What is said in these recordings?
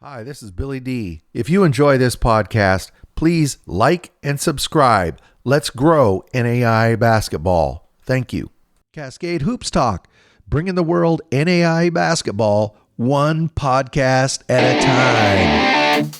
Hi, this is Billy D. If you enjoy this podcast, please like and subscribe. Let's grow NAI basketball. Thank you. Cascade Hoops Talk, bringing the world NAI basketball one podcast at a time.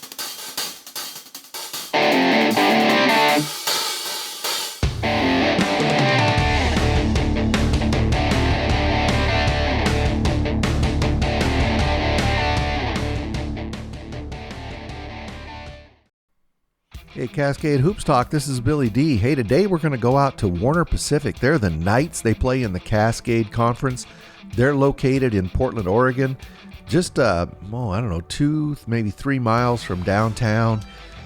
Hey, Cascade Hoops Talk, this is Billy D. Hey, today we're going to go out to Warner Pacific. They're the Knights. They play in the Cascade Conference. They're located in Portland, Oregon, just, 2, maybe 3 miles from downtown.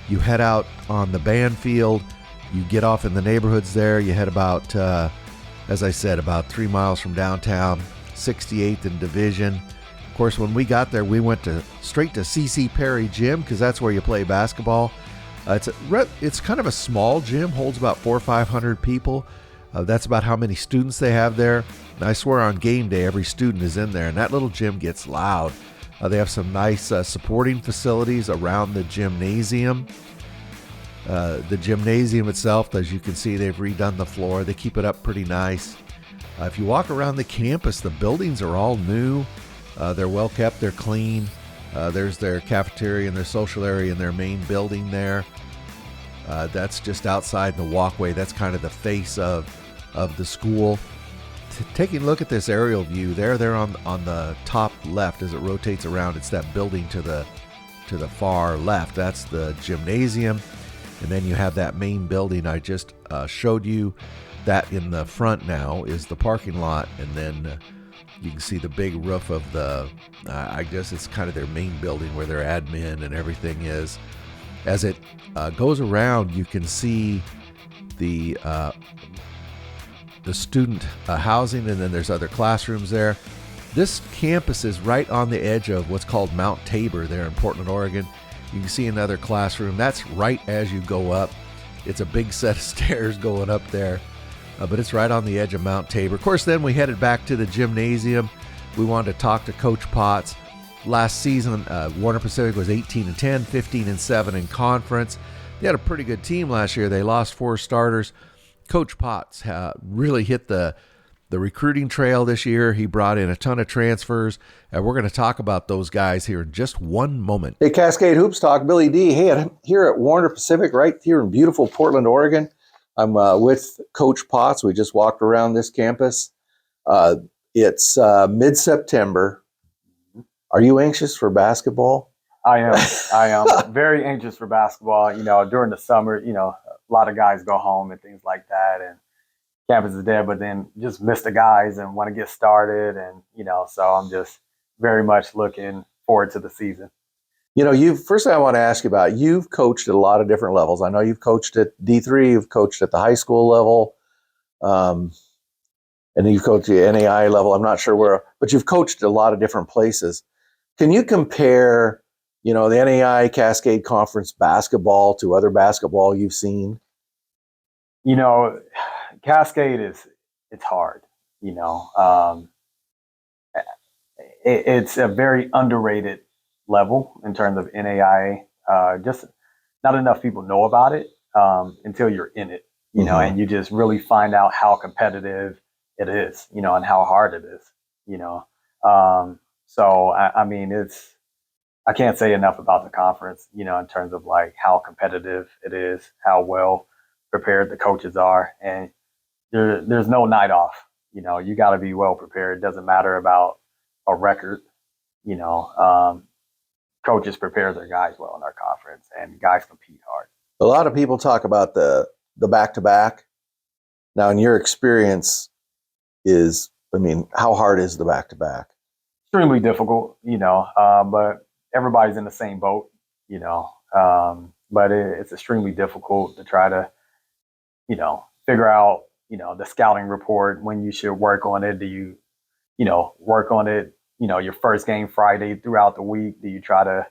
You head out on the band field. You get off in the neighborhoods there. You head about, as I said, about 3 miles from downtown, 68th and Division. Of course, when we got there, we went straight to C.C. Perry Gym because that's where you play basketball. It's kind of a small gym, holds about 400 or 500 people. That's about how many students they have there. And I swear on game day, every student is in there, and that little gym gets loud. They have some nice supporting facilities around the gymnasium. The gymnasium itself, as you can see, they've redone the floor. They keep it up pretty nice. If you walk around the campus, the buildings are all new. They're well kept, they're clean. There's their cafeteria and their social area in their main building there. That's just outside the walkway. That's kind of the face of the school. Taking a look at this aerial view there on the top left as it rotates around, it's that building to the far left. That's the gymnasium. And then you have that main building I just showed you. That in the front now is the parking lot, and then you can see the big roof of the, I guess it's kind of their main building where their admin and everything is. As it goes around, you can see the student housing, and then there's other classrooms there. This campus is right on the edge of what's called Mount Tabor there in Portland, Oregon. You can see another classroom. That's right as you go up. It's a big set of stairs going up there. But it's right on the edge of Mount Tabor. Of course, then we headed back to the gymnasium. We wanted to talk to Coach Potts. Last season, Warner Pacific was 18-10, 15-7 in conference. They had a pretty good team last year. They lost 4 starters. Coach Potts really hit the recruiting trail this year. He brought in a ton of transfers, and we're going to talk about those guys here in just one moment. Hey, Cascade Hoops Talk, Billy D. Hey, I'm here at Warner Pacific right here in beautiful Portland, Oregon. I'm with Coach Potts. We just walked around this campus. It's mid-September. Are you anxious for basketball? I am very anxious for basketball. During the summer, a lot of guys go home and things like that, and campus is dead, but then just miss the guys and want to get started. And, so I'm just very much looking forward to the season. First thing I want to ask you about, you've coached at a lot of different levels. I know you've coached at D3, you've coached at the high school level, and then you've coached at the NAI level. I'm not sure where, but you've coached at a lot of different places. Can you compare, the NAI Cascade Conference basketball to other basketball you've seen? Cascade it's hard, it's a very underrated level in terms of NAIA. Just not enough people know about it until you're in it, and you just really find out how competitive it is, and how hard it is, So I can't say enough about the conference, in terms of like how competitive it is, how well prepared the coaches are, and there's no night off. You got to be well prepared. It doesn't matter about a record, coaches prepare their guys well in our conference, and guys compete hard. A lot of people talk about the back-to-back. Now, in your experience, how hard is the back-to-back? Extremely difficult, but everybody's in the same boat, but it's extremely difficult to try to, figure out, the scouting report, when you should work on it. Do you, work on it, your first game Friday throughout the week? Do you try to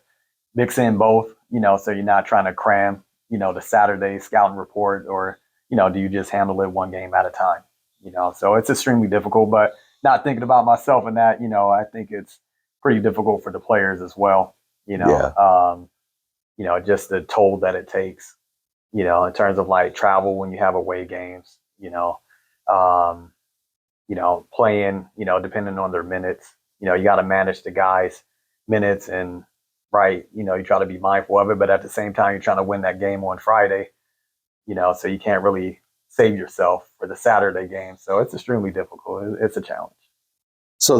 mix in both, so you're not trying to cram, the Saturday scouting report, or, do you just handle it one game at a time? So it's extremely difficult, but not thinking about myself in that, I think it's pretty difficult for the players as well. Just the toll that it takes, in terms of like travel when you have away games, um, playing, depending on their minutes, you got to manage the guys' minutes and right, you try to be mindful of it, but at the same time, you're trying to win that game on Friday, so you can't really save yourself for the Saturday game. So it's extremely difficult. It's a challenge. So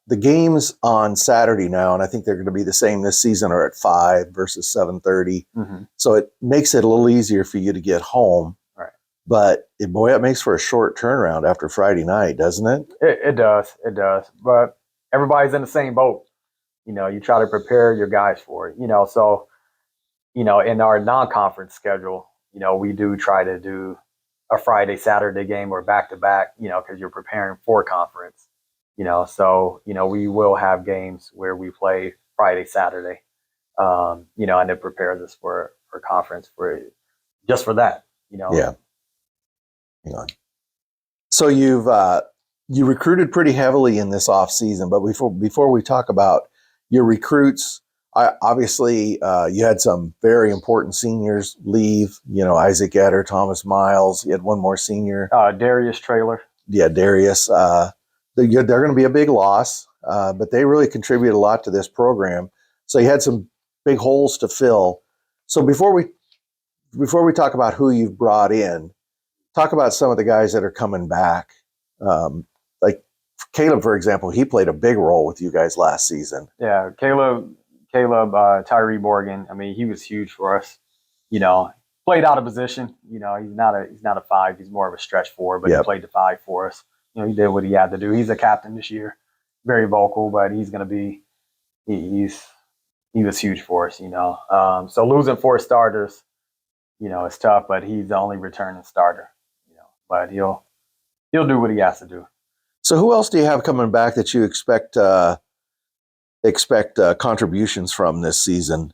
the games on Saturday now, and I think they're going to be the same this season, are at 5 versus 7:30. Mm-hmm. So it makes it a little easier for you to get home. Right. But boy, it makes for a short turnaround after Friday night, doesn't it? It does. It does. But everybody's in the same boat. You try to prepare your guys for it. So in our non-conference schedule, we do try to do a Friday, Saturday game or back to back, because you're preparing for conference, so, we will have games where we play Friday, Saturday, and it prepares us for conference just for that, Yeah. Hang on. So you recruited pretty heavily in this off season, but before we talk about your recruits, obviously you had some very important seniors leave. Isaac Etter, Thomas Miles. You had one more senior, Darius Traylor. Yeah, Darius. They're going to be a big loss, but they really contribute a lot to this program. So you had some big holes to fill. So before we talk about who you've brought in, talk about some of the guys that are coming back. Like Caleb, for example, he played a big role with you guys last season. Yeah, Caleb, Tyree Morgan. I mean, he was huge for us. Played out of position. He's not a 5. He's more of a stretch 4, but He played the 5 for us. He did what he had to do. He's a captain this year, very vocal, but he's going to be. He was huge for us. So losing 4 starters, it's tough, but he's the only returning starter. But he'll do what he has to do. So who else do you have coming back that you expect contributions from this season?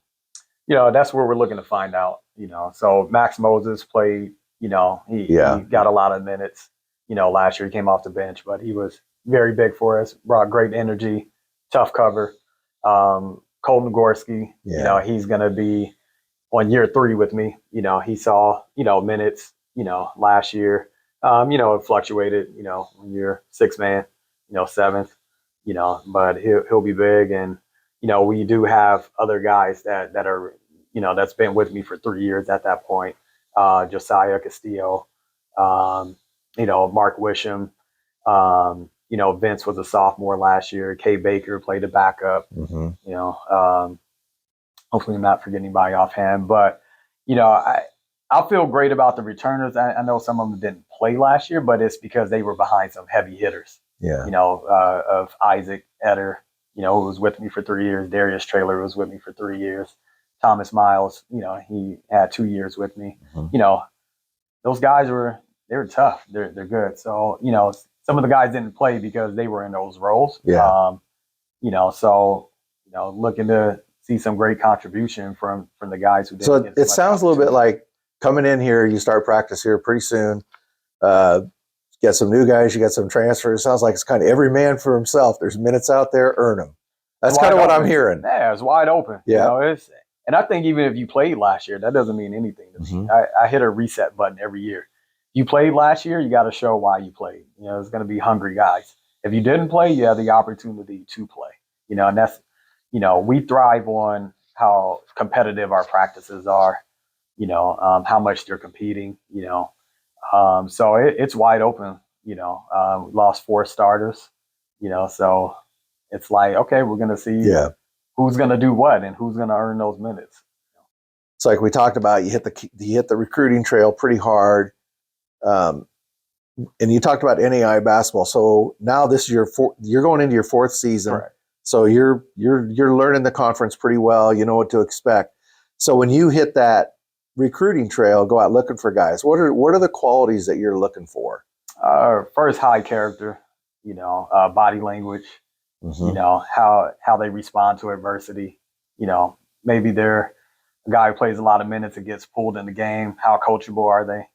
That's where we're looking to find out. So Max Moses played. He got a lot of minutes. Last year he came off the bench, but he was very big for us. Brought great energy, tough cover. Colton Gorski. He's going to be on year 3 with me. He saw minutes. Last year. It fluctuated. When you're 6 man, 7th. But he'll be big, and we do have other guys that are that's been with me for 3 years at that point. Josiah Castillo, Mark Wisham, Vince was a sophomore last year. Kay Baker played a backup. Mm-hmm. Hopefully I'm not forgetting anybody offhand, but I feel great about the returners. I know some of them didn't play last year, but it's because they were behind some heavy hitters. Yeah. Of Isaac Etter, who was with me for 3 years. Darius Traylor was with me for 3 years. Thomas Miles, he had 2 years with me. Mm-hmm. Those guys were tough. They're good. So, some of the guys didn't play because they were in those roles. Yeah. Looking to see some great contribution from the guys who didn't. So it sounds a little bit like coming in here, you start practice here pretty soon. Get some new guys, you got some transfers. It sounds like it's kind of every man for himself. There's minutes out there, earn them. That's kind of what I'm hearing. Yeah, it's wide open. Yeah. And I think even if you played last year, that doesn't mean anything to me. Mm-hmm. I hit a reset button every year. You played last year, you got to show why you played. It's going to be hungry guys. If you didn't play, you have the opportunity to play. And that's, we thrive on how competitive our practices are. How much they're competing. So it's wide open. We lost 4 starters. So it's like, okay, we're going to see. Yeah. Who's going to do what and who's going to earn those minutes. It's like we talked about. You hit the recruiting trail pretty hard, and you talked about NAI basketball. So now this is you're going into your 4th season. Correct. So you're learning the conference pretty well. You know what to expect. So when you hit that recruiting trail, go out looking for guys. What are the qualities that you're looking for? First, high character. Body language. Mm-hmm. How they respond to adversity. Maybe they're a guy who plays a lot of minutes and gets pulled in the game. How coachable are they?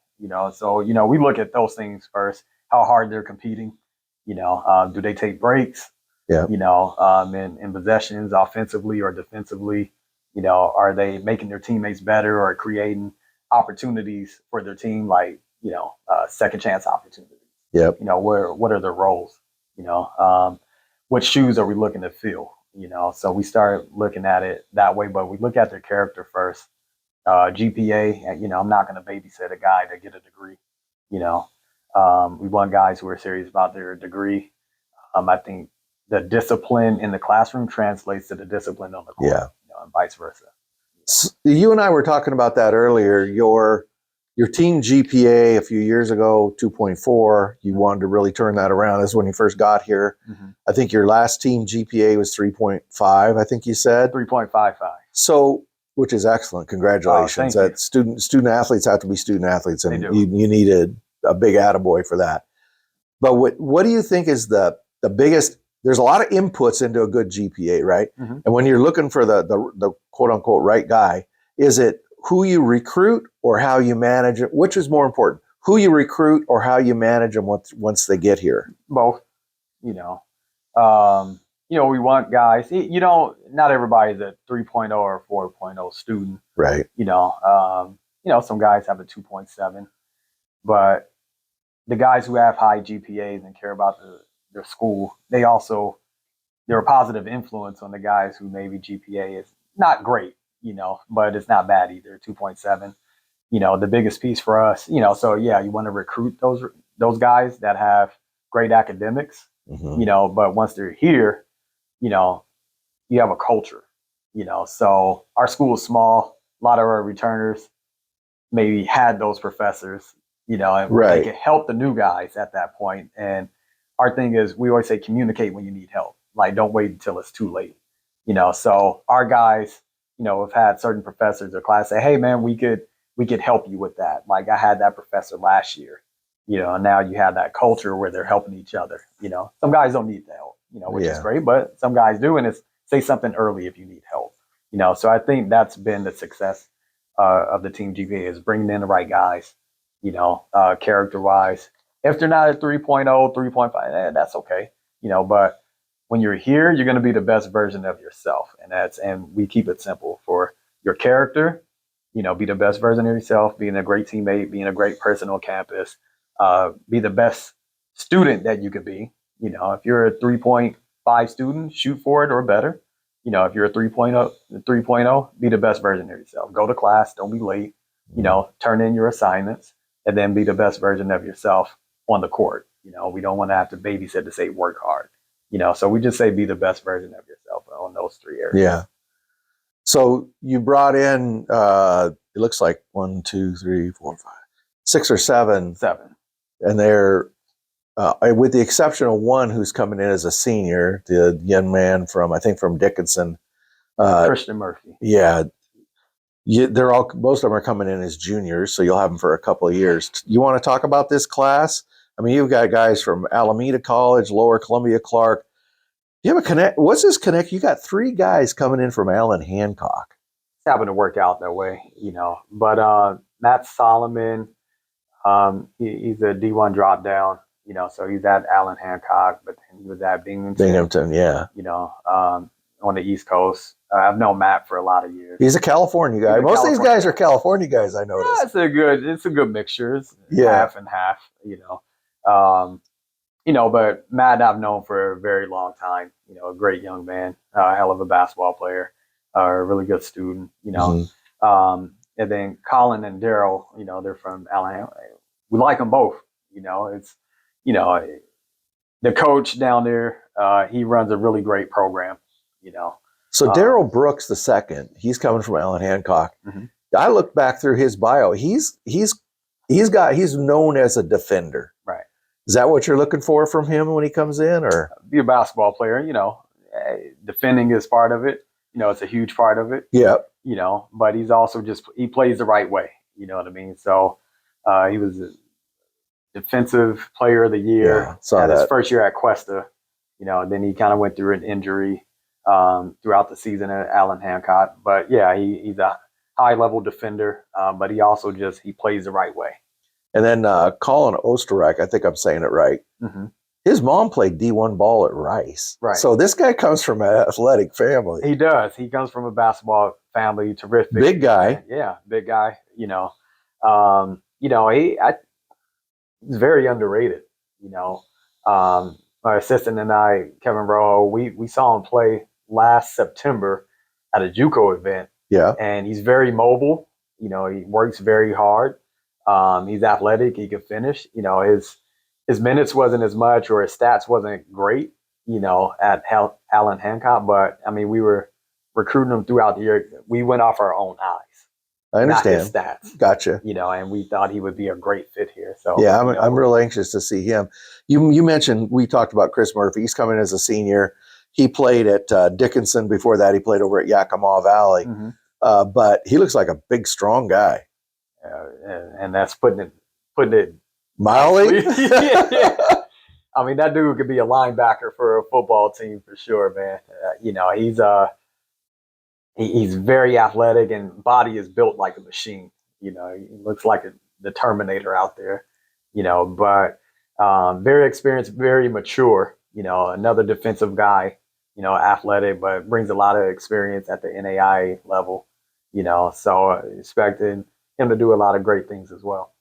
So we look at those things first. How hard they're competing. Do they take breaks? Yeah. In possessions, offensively or defensively. Are they making their teammates better or creating opportunities for their team, like, second chance opportunities? Yep. What are their roles? What shoes are we looking to fill? So we start looking at it that way, but we look at their character first. GPA, I'm not going to babysit a guy to get a degree. We want guys who are serious about their degree. I think the discipline in the classroom translates to the discipline on the court, and vice versa. So you and I were talking about that earlier. Your team GPA a few years ago, 2.4. You wanted to really turn that around. This is when you first got here. Mm-hmm. I think your last team GPA was 3.5. I think you said 3.55. So, which is excellent. Congratulations. That student athletes have to be student athletes, and you needed a big attaboy for that. But what do you think is the biggest? There's a lot of inputs into a good GPA, right? Mm-hmm. And when you're looking for the quote unquote right guy, is it who you recruit or how you manage it? Which is more important, who you recruit or how you manage them once they get here? Both. We want guys. Not everybody's a 3.0 or 4.0 student, right? Some guys have a 2.7, but the guys who have high GPAs and care about their school, they're a positive influence on the guys who maybe GPA is not great, but it's not bad either. 2.7, the biggest piece for us, you want to recruit those guys that have great academics, mm-hmm. But once they're here, you have a culture, so our school is small. A lot of our returners maybe had those professors, and right. They can help the new guys at that point. And our thing is, we always say, communicate when you need help. Like, don't wait until it's too late. So our guys, have had certain professors or class say, hey man, we could help you with that. Like, I had that professor last year, and now you have that culture where they're helping each other. Some guys don't need the help, which is great, but some guys do. And it's say something early if you need help, so I think that's been the success of the team GPA, is bringing in the right guys, character wise. If they're not at 3.0, 3.5, that's okay, but when you're here, you're going to be the best version of yourself. And we keep it simple for your character, be the best version of yourself, being a great teammate, being a great person on campus, be the best student that you could be. If you're a 3.5 student, shoot for it or better. If you're a 3.0, be the best version of yourself. Go to class, don't be late, turn in your assignments, and then be the best version of yourself on the court. We don't want to have to babysit to say work hard. So we just say be the best version of yourself on those three areas. Yeah. So you brought in, it looks like 1, 2, 3, 4, 5, 6 or 7. 7. And they're, with the exception of one who's coming in as a senior, the young man from Dickinson. Christian Murphy. Yeah. Most of them are coming in as juniors, so you'll have them for a couple of years. You want to talk about this class? I mean, you've got guys from Alameda College, Lower Columbia Clark. Do you have a connect? What's this connect? You got 3 guys coming in from Allen Hancock. It's happened to work out that way, But Matt Solomon, he's a D1 drop down, so he's at Allen Hancock, but then he was at Binghamton, yeah. On the East Coast. I've known Matt for a lot of years. He's a California guy. Most of these guys are California guys, I noticed. Yeah, it's a good mixture. It's half and half, but Matt I've known for a very long time, a great young man, a hell of a basketball player, a really good student, Mm-hmm. And then Colin and Daryl, they're from Allen. We like them both, it's, the coach down there, he runs a really great program, So Daryl Brooks II, he's coming from Allen Hancock. Mm-hmm. I looked back through his bio. He's known as a defender. Right. Is that what you're looking for from him when he comes in, or be a basketball player? Defending is part of it. It's a huge part of it. Yeah. But he's also he plays the right way. You know what I mean? So he was a defensive player of the year. Yeah, his first year at Cuesta. Then he kind of went through an injury throughout the season at Allen Hancock. But yeah, he's a high level defender. But he also he plays the right way. And then Colin Osterreich, I think I'm saying it right. Mm-hmm. His mom played D1 ball at Rice. Right. So this guy comes from an athletic family. He does. He comes from a basketball family, terrific. Big guy. Yeah, big guy. He's very underrated. My assistant and I, Kevin Rowe, we saw him play last September at a JUCO event. Yeah. And he's very mobile. He works very hard. He's athletic. He can finish. His minutes wasn't as much, or his stats wasn't great, at Allen Hancock. But I mean, we were recruiting him throughout the year. We went off our own eyes. I understand. Not his stats. Gotcha. And we thought he would be a great fit here. So yeah, I'm real anxious to see him. You mentioned, we talked about Chris Murphy. He's coming as a senior. He played at Dickinson. Before that, he played over at Yakima Valley. Mm-hmm. But he looks like a big, strong guy. And that's putting it mildly. Yeah. I mean, that dude could be a linebacker for a football team for sure, man. He's very athletic, and body is built like a machine. He looks like the Terminator out there. But very experienced, very mature. Another defensive guy. Athletic, but brings a lot of experience at the NAIA level. So expecting him to do a lot of great things as well.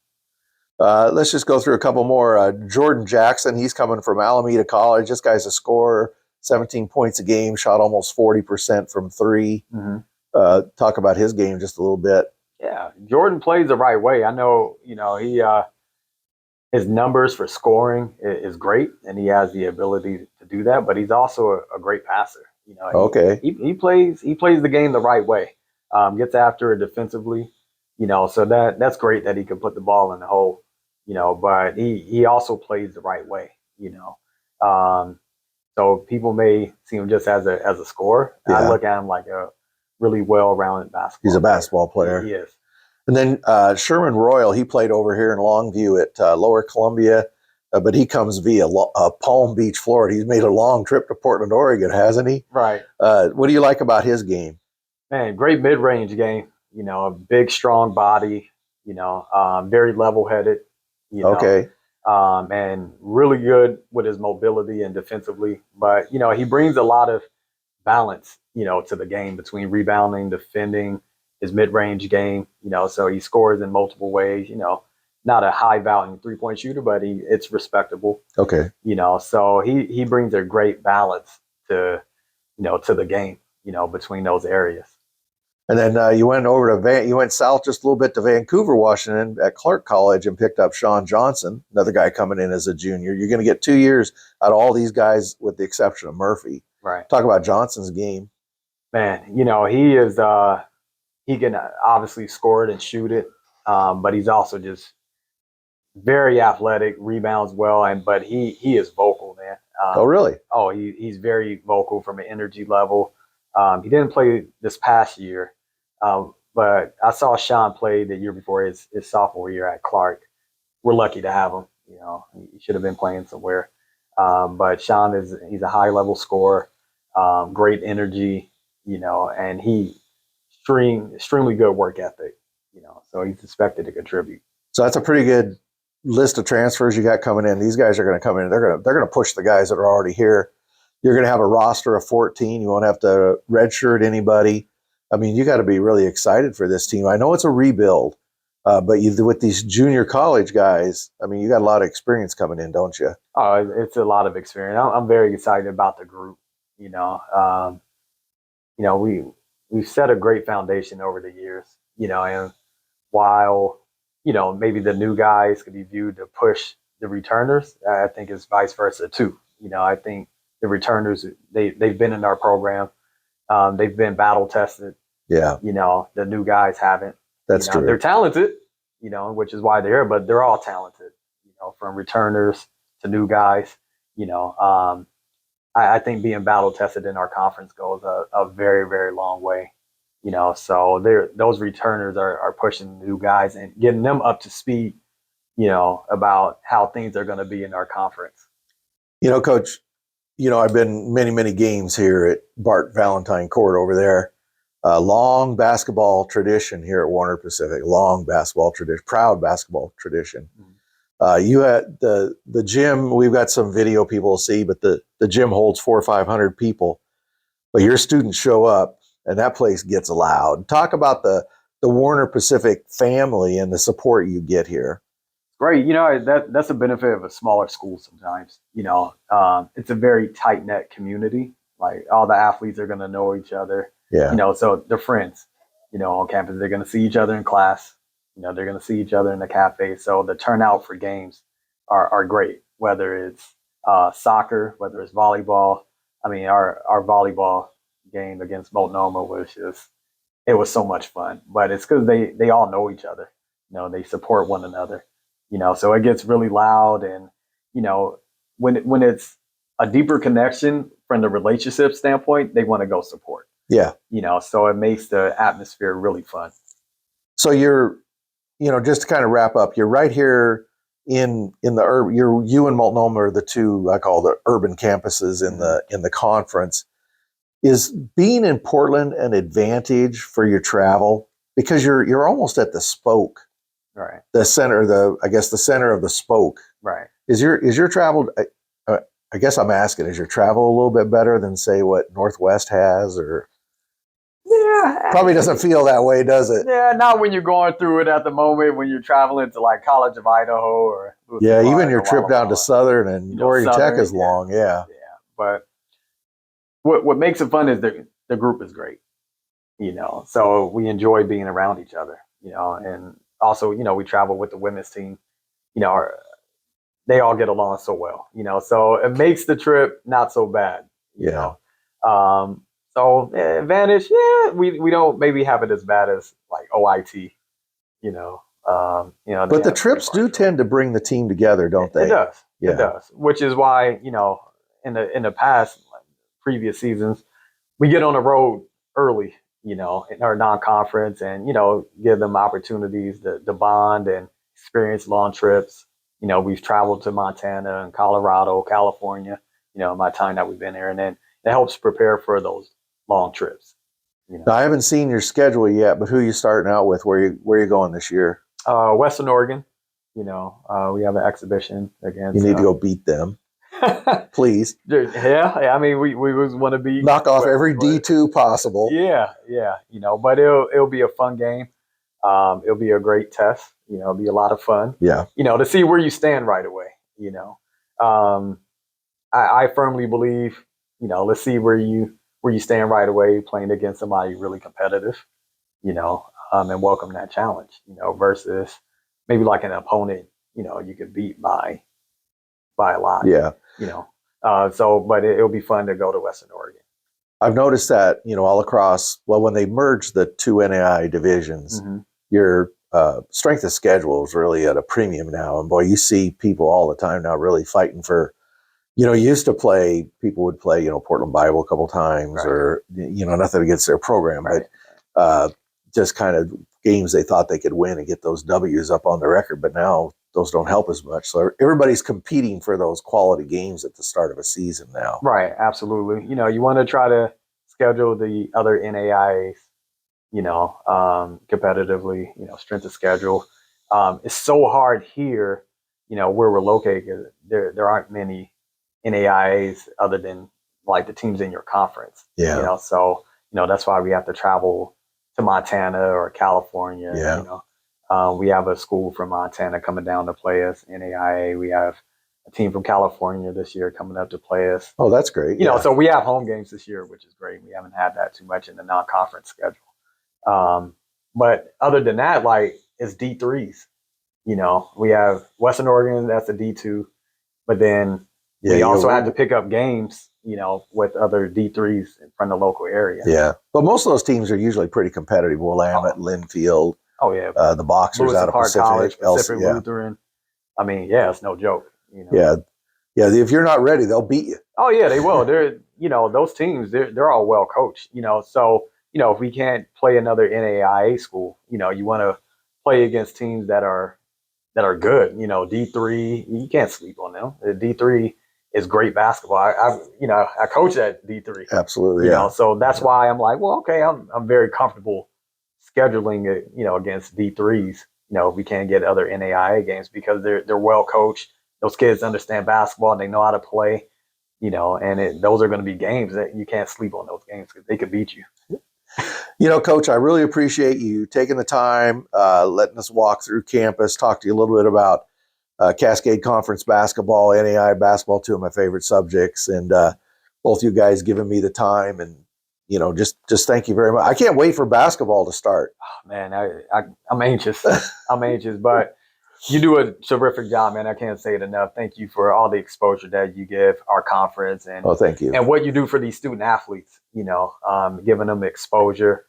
Let's just go through a couple more. Jordan Jackson, he's coming from Alameda College. This guy's a scorer, 17 points a game, shot almost 40% from three. Mm-hmm. Talk about his game just a little bit. Yeah, Jordan plays the right way. I know, his numbers for scoring is great, and he has the ability to do that. But he's also a great passer. He plays the game the right way. Gets after it defensively. So that's great that he can put the ball in the hole. But he also plays the right way. So people may see him just as a scorer. Yeah. I look at him like a really well-rounded basketball. He's a basketball player. He is. And then Sherman Royal, he played over here in Longview at Lower Columbia, but he comes via Palm Beach, Florida. He's made a long trip to Portland, Oregon, hasn't he? Right. What do you like about his game? Man, great mid-range game. A big, strong body. Very level-headed. Okay. And really good with his mobility and defensively. But he brings a lot of balance, to the game between rebounding, defending, his mid-range game, so he scores in multiple ways, not a high volume 3-point shooter, but it's respectable. Okay. So he brings a great balance to the game, between those areas. And then you went south just a little bit to Vancouver, Washington at Clark College and picked up Sean Johnson, another guy coming in as a junior. You're going to get 2 years out of all these guys with the exception of Murphy. Right. Talk about Johnson's game. Man, he is, he can obviously score it and shoot it, but he's also just very athletic, rebounds well, but he is vocal, man. Oh, really? Oh, he's very vocal from an energy level. He didn't play this past year, but I saw Sean play the year before his sophomore year at Clark. We're lucky to have him. He should have been playing somewhere. But Sean he's a high level scorer, great energy, and he extremely good work ethic, so he's expected to contribute. So that's a pretty good list of transfers you got coming in. These guys are going to come in. They're going to push the guys that are already here. You're going to have a roster of 14. You won't have to redshirt anybody. I mean, you got to be really excited for this team. I know it's a rebuild, but with these junior college guys, I mean, you got a lot of experience coming in, don't you? Oh, it's a lot of experience. I'm very excited about the group. We've set a great foundation over the years, and while, maybe the new guys could be viewed to push the returners, I think it's vice versa too. I think the returners, they've been in our program. They've been battle tested. Yeah. The new guys haven't. That's true. They're talented, which is why they're here, but they're all talented, from returners to new guys. I think being battle tested in our conference goes a very, very long way. So those returners are pushing the new guys and getting them up to speed, about how things are going to be in our conference. Coach, I've been many, many games here at Bart Valentine Court over there. Long basketball tradition here at Warner Pacific. Long basketball tradition, proud basketball tradition. You had the gym. We've got some video people will see, but the gym holds 400 or 500 people. But your students show up, and that place gets loud. Talk about the Warner Pacific family and the support you get here. Great. That's a benefit of a smaller school sometimes. It's a very tight knit community. Like all the athletes are going to know each other. Yeah. So they're friends. On campus, they're going to see each other in class. They're going to see each other in the cafe. So the turnout for games are great, whether it's soccer, whether it's volleyball. I mean, our volleyball game against Multnomah it was so much fun. But it's because they all know each other. They support one another. So it gets really loud, and when it's a deeper connection from the relationship standpoint, they want to go support. Yeah. So it makes the atmosphere really fun. So you're, just to kind of wrap up, you're right here in the urban. You and Multnomah are the two I call the urban campuses in the conference. Is being in Portland an advantage for your travel because you're almost at the spoke, right? The center, the center of the spoke, right? Is your travel? I guess I'm asking, is your travel a little bit better than say what Northwest has, or? Yeah, probably doesn't feel that way, does it? Yeah, not when you're going through it at the moment. When you're traveling to like College of Idaho or even your trip down to Southern and Oregon Tech is long. Yeah. But what makes it fun is the group is great. So we enjoy being around each other. And also we travel with the women's team. They all get along so well. So it makes the trip not so bad. So advantage, we don't maybe have it as bad as like OIT, But the trips do tend to bring the team together, don't they? It does. Yeah. It does. Which is why, in the past, like previous seasons, we get on the road early, in our non-conference, and give them opportunities to bond and experience long trips. We've traveled to Montana and Colorado, California, my time that we've been there, and then it helps prepare for those long trips. Now, I haven't seen your schedule yet, but who are you starting out with? Where are you going this year? Western Oregon. We have an exhibition against. You need to go beat them, please. Yeah, I mean, we want to be knock off every D2 possible. Yeah. But it'll be a fun game. It'll be a great test. It'll be a lot of fun. Yeah. To see where you stand right away. I firmly believe. Let's see where you stand right away, playing against somebody really competitive. And welcome that challenge. Versus maybe like an opponent. You could beat by a lot. Yeah. But it'll be fun to go to Western Oregon. I've noticed that, all across, when they merged the two NAI divisions, your strength of schedule is really at a premium now. And boy, you see people all the time now really fighting for, people would play, Portland Bible a couple times, right, or, nothing against their program, right, but just kind of games they thought they could win and get those W's up on the record. But now those don't help as much. So everybody's competing for those quality games at the start of a season now. Right. Absolutely. You want to try to schedule the other NAIAs, competitively, strength of schedule. It's so hard here, where we're located. There aren't many NAIAs other than like the teams in your conference. Yeah. So, that's why we have to travel to Montana or California. Yeah. We have a school from Montana coming down to play us, NAIA. We have a team from California this year coming up to play us. Oh, that's great. So we have home games this year, which is great. We haven't had that too much in the non-conference schedule. But other than that, like, it's D3s. We have Western Oregon, that's a D2. But then we also had to pick up games, with other D3s from the local area. Yeah. But most of those teams are usually pretty competitive. Willamette, Linfield. Oh, yeah. The Boxers Lewis out of Pacific College, Pacific Lutheran. I mean, it's no joke. Yeah. Yeah. If you're not ready, they'll beat you. Oh, yeah, they will. They're, those teams, they're all well coached, So, if we can't play another NAIA school, you want to play against teams that are good. D3, you can't sleep on them. D3 is great basketball. I coach at D3. Absolutely. So that's why I'm like, well, okay, I'm very comfortable scheduling it, against D3s, we can't get other NAIA games because they're well coached. Those kids understand basketball and they know how to play, and those are going to be games that you can't sleep on those games because they could beat you. Coach, I really appreciate you taking the time, letting us walk through campus, talk to you a little bit about Cascade Conference basketball, NAI basketball, two of my favorite subjects, and both you guys giving me the time, and just thank you very much. I can't wait for basketball to start. Oh, man, I'm anxious. I'm anxious, but you do a terrific job, man. I can't say it enough. Thank you for all the exposure that you give our conference, and thank you, and what you do for these student athletes. Giving them exposure.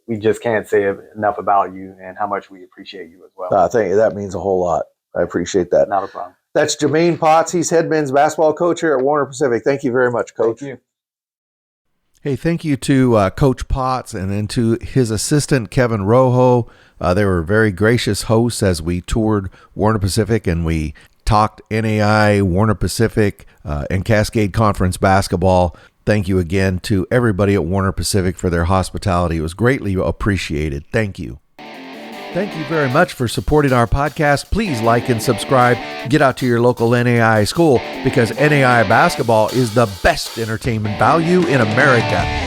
We just can't say enough about you and how much we appreciate you as well. Thank you. That means a whole lot. I appreciate that. Not a problem. That's Jamayne Potts. He's head men's basketball coach here at Warner Pacific. Thank you very much, Coach. Thank you. Hey, thank you to Coach Potts and then to his assistant, Kevin Rojo. They were very gracious hosts as we toured Warner Pacific and we talked NAI, Warner Pacific, and Cascade Conference basketball. Thank you again to everybody at Warner Pacific for their hospitality. It was greatly appreciated. Thank you. Thank you very much for supporting our podcast. Please like and subscribe. Get out to your local NAI school because NAI basketball is the best entertainment value in America.